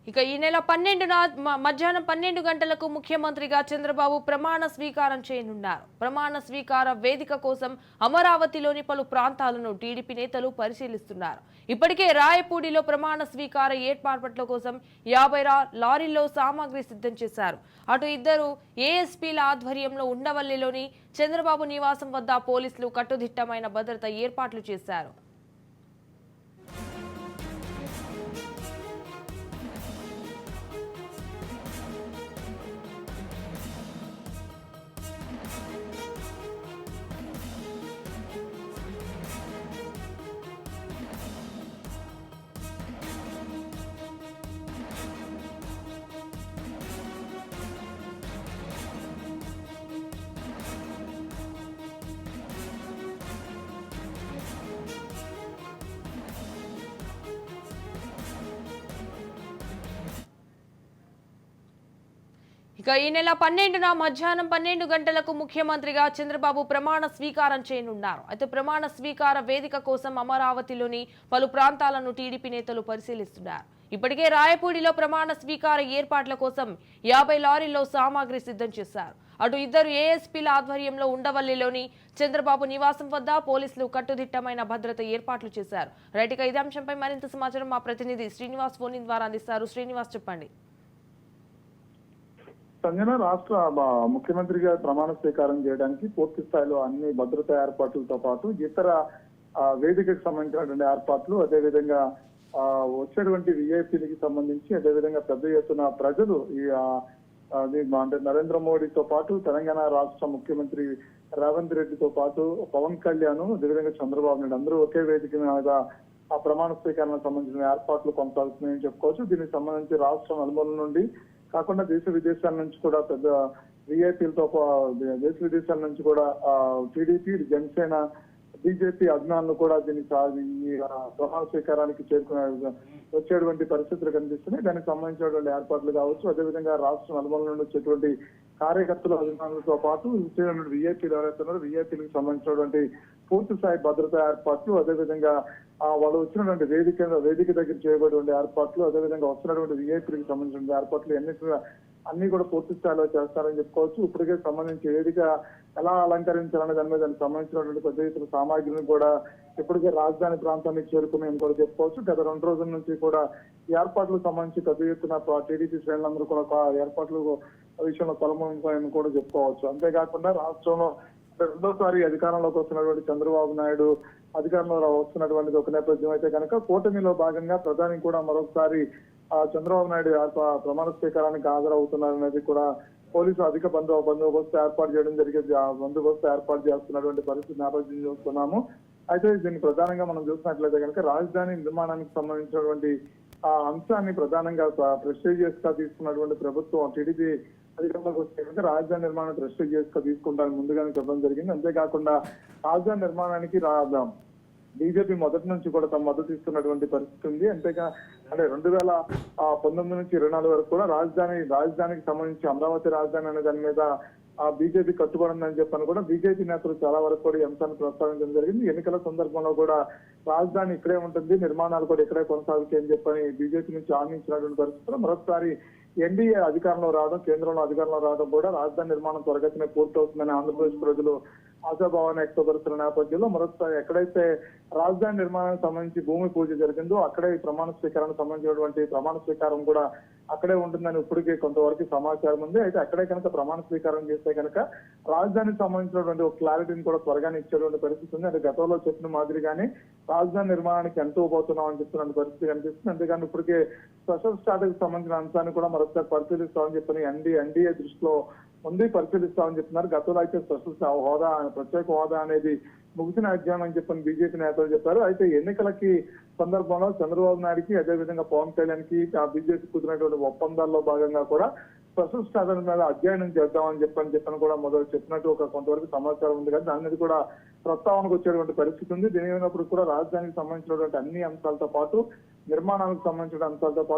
ఇక ఈ నెల 12న మధ్యాహ్నం 12 గంటలకు ముఖ్యమంత్రిగా చంద్రబాబు ప్రమాణ స్వీకారం చేయనున్నారు. ప్రమాణ స్వీకార వేదిక కోసం అమరావతిలోని పలు ప్రాంతాలను టీడీపీ నేతలు పరిశీలిస్తున్నారు. ఇప్పటికే రాయపూడిలో ప్రమాణ స్వీకార ఏర్పాట్ల కోసం 50 లారీల్లో సామాగ్రి సిద్ధం చేశారు. అటు ఇద్దరు ఏఎస్పీల ఆధ్వర్యంలో ఉండవల్లిలోని చంద్రబాబు నివాసం వద్ద పోలీసులు కట్టుదిట్టమైన భద్రత ఏర్పాట్లు చేశారు. ఇక ఈ నెల 12న మధ్యాహ్నం 12 గంటలకు ముఖ్యమంత్రిగా చంద్రబాబు ప్రమాణ స్వీకారం చేయనున్నారు. అయితే ప్రమాణ స్వీకార వేదిక కోసం అమరావతిలోని పలు ప్రాంతాలను టీడీపీ నేతలు పరిశీలిస్తున్నారు. ఇప్పటికే రాయపూడిలో ప్రమాణ స్వీకార ఏర్పాట్ల కోసం 50 లారీల్లో సామాగ్రి సిద్ధం చేశారు. అటు ఇద్దరు ఏఎస్పీల ఆధ్వర్యంలో ఉండవల్లిలోని చంద్రబాబు నివాసం వద్ద పోలీసులు కట్టుదిట్టమైన భద్రత ఏర్పాట్లు చేశారు. రైట్, ఇదే అంశంపై మరింత సమాచారం మా ప్రతినిధి శ్రీనివాస్ ఫోన్ ద్వారా అందిస్తారు. శ్రీనివాస్, చెప్పండి. సంజన, రాష్ట్ర ముఖ్యమంత్రిగా ప్రమాణ స్వీకారం చేయడానికి పూర్తి స్థాయిలో అన్ని భద్రతా ఏర్పాట్లతో పాటు ఇతర వేదికకు సంబంధించినటువంటి ఏర్పాట్లు, అదేవిధంగా వచ్చేటువంటి విఐపీలకి సంబంధించి అదేవిధంగా పెద్ద ఎత్తున ప్రజలు అంటే నరేంద్ర మోడీతో పాటు తెలంగాణ రాష్ట్ర ముఖ్యమంత్రి రేవంత్ రెడ్డితో పాటు పవన్ కళ్యాణ్, అదేవిధంగా చంద్రబాబు నాయుడు అందరూ ఒకే వేదిక మీద ఆ ప్రమాణ స్వీకారానికి సంబంధించిన ఏర్పాట్లు కొనసాగుతున్నాయని చెప్పుకోవచ్చు. దీనికి సంబంధించి రాష్ట్రం నలుమూల నుండి కాకుండా దేశ విదేశాల నుంచి కూడా పెద్ద విఐపీలతో దేశ విదేశాల నుంచి కూడా టీడీపీ, జనసేన, బీజేపీ అభిమానులు కూడా దీనికి ప్రమాణ స్వీకారానికి వచ్చేటువంటి పరిస్థితులు కనిపిస్తున్నాయి. దానికి సంబంధించినటువంటి ఏర్పాట్లు కావచ్చు, అదేవిధంగా రాష్ట్ర నలుమూల నుండి వచ్చేటువంటి కార్యకర్తల అభిమానులతో పాటు విఐపీలు ఎవరైతే ఉన్నారో విఐపీలకు సంబంధించినటువంటి పూర్తి స్థాయి భద్రతా ఏర్పాట్లు, అదేవిధంగా వాళ్ళు వచ్చినటువంటి వేదిక దగ్గర చేయబడిన ఏర్పాట్లు, అదేవిధంగా వస్తున్నటువంటి విఐపీలకు సంబంధించిన ఏర్పాట్లు అన్ని కూడా పూర్తి స్థాయిలో చేస్తారని చెప్పుకోవచ్చు. ఇప్పటికే సంబంధించి వేదిక ఎలా అలంకరించాలనే దాని మీద దానికి సంబంధించినటువంటి పెద్ద ఎత్తున సామాగ్రిని కూడా ఇప్పటికే రాజధాని ప్రాంతానికి చేరుకున్నాయని కూడా చెప్పుకోవచ్చు. గత 2 రోజుల నుంచి కూడా ఏర్పాట్లకు సంబంధించి పెద్ద ఎత్తున టీడీపీ శ్రేణులందరూ కూడా ఏర్పాట్ల విషయంలో తలమొని కూడా చెప్పుకోవచ్చు. అంతేకాకుండా రాష్ట్రంలో రెండోసారి అధికారంలోకి వస్తున్నటువంటి చంద్రబాబు నాయుడు అధికారంలో వస్తున్నటువంటి ఒక నేపథ్యం అయితే కనుక కూటమిలో భాగంగా ప్రధాని కూడా మరొకసారి చంద్రబాబు నాయుడు ప్రమాణ స్వీకారానికి హాజరవుతున్నారనేది కూడా పోలీసు అధిక బందోబస్తు ఏర్పాటు చేయడం జరిగేది. బందోబస్తు ఏర్పాటు చేస్తున్నటువంటి పరిస్థితి నేపథ్యం చూస్తున్నాము. అయితే దీన్ని ప్రధానంగా మనం చూసినట్లయితే కనుక రాజధాని నిర్మాణానికి సంబంధించినటువంటి ఆ అంశాన్ని ప్రధానంగా ప్రెస్టీజియస్ గా తీసుకున్నటువంటి ప్రభుత్వం టీడీపీ అధికారంలోకి వస్తే కనుక రాజధాని నిర్మాణం ప్రెస్టీజియస్ గా తీసుకుంటానికి ముందుగానే చెప్పడం జరిగింది. అంతేకాకుండా రాజధాని నిర్మాణానికి బీజేపీ మొదటి నుంచి కూడా తమ మద్దతు ఇస్తున్నటువంటి పరిస్థితి ఉంది. అంతేగా అంటే 2019 నుంచి 24 వరకు కూడా రాజధానికి సంబంధించి అమరావతి రాజధాని అనే దాని మీద బీజేపీ కట్టుబడి ఉందని చెప్పని కూడా బీజేపీ నేతలు చాలా వరకు కూడా ఈ అంశాన్ని ప్రస్తావించడం జరిగింది. ఎన్నికల సందర్భంలో కూడా రాజధాని ఇక్కడే ఉంటుంది, నిర్మాణాలు కూడా ఇక్కడే కొనసాగుతాయని చెప్పని బీజేపీ నుంచి ఆహ్వానించినటువంటి పరిస్థితుల్లో మరొకసారి ఎన్డీఏ అధికారంలో రావడం, కేంద్రంలో అధికారంలో రావడం కూడా రాజధాని నిర్మాణం త్వరగతినే పూర్తవుతుందని ఆంధ్రప్రదేశ్ ప్రజలు ఆశాభావాన్ని వ్యక్తపరుస్తున్న నేపథ్యంలో మరొకసారి ఎక్కడైతే రాజధాని నిర్మాణానికి సంబంధించి భూమి పూజ జరిగిందో అక్కడే ఈ ప్రమాణ స్వీకారానికి సంబంధించినటువంటి ప్రమాణ స్వీకారం కూడా అక్కడే ఉంటుందని ఇప్పటికే కొంతవరకు సమాచారం ఉంది. అయితే అక్కడే కనుక ప్రమాణ స్వీకారం చేస్తే కనుక రాజధానికి సంబంధించినటువంటి ఒక క్లారిటీని కూడా త్వరగానే ఇచ్చేటువంటి పరిస్థితి ఉంది. అంటే గతంలో చెప్పిన మాదిరిగానే రాజధాని నిర్మాణానికి ఎంత పోతున్నాం అని చెప్తున్న పరిస్థితి కనిపిస్తుంది. అంతేగాని ఇప్పటికే స్పెషల్ స్టాటస్ సంబంధించిన అంశాన్ని కూడా మరొకసారి పరిశీలిస్తామని చెప్పని ఎన్డీఏ దృష్టిలో ఉంది, పరిశీలిస్తామని చెప్తున్నారు. గతంలో అయితే స్పెషల్ హోదా, ప్రత్యేక హోదా అనేది ముగిసిన అధ్యాయం అని చెప్పని బీజేపీ నేతలు చెప్పారు. అయితే ఎన్నికలకి సందర్భంలో చంద్రబాబు నాయుడుకి అదేవిధంగా పవన్ కళ్యాణ్ కి బీజేపీ కుదిరినటువంటి ఒప్పందాల్లో భాగంగా కూడా స్పెషల్ స్టాటస్ మీద అధ్యయనం చేద్దామని చెప్పని కూడా మొదలు చెప్పినట్టు ఒక కొంతవరకు సమాచారం ఉంది. కానీ దాని మీద కూడా ప్రస్తావనకు వచ్చేటువంటి పరిస్థితి ఉంది. దీని అయినప్పుడు కూడా రాజధానికి సంబంధించినటువంటి అన్ని అంశాలతో పాటు నిర్మాణానికి సంబంధించిన అంశాలతో పాటు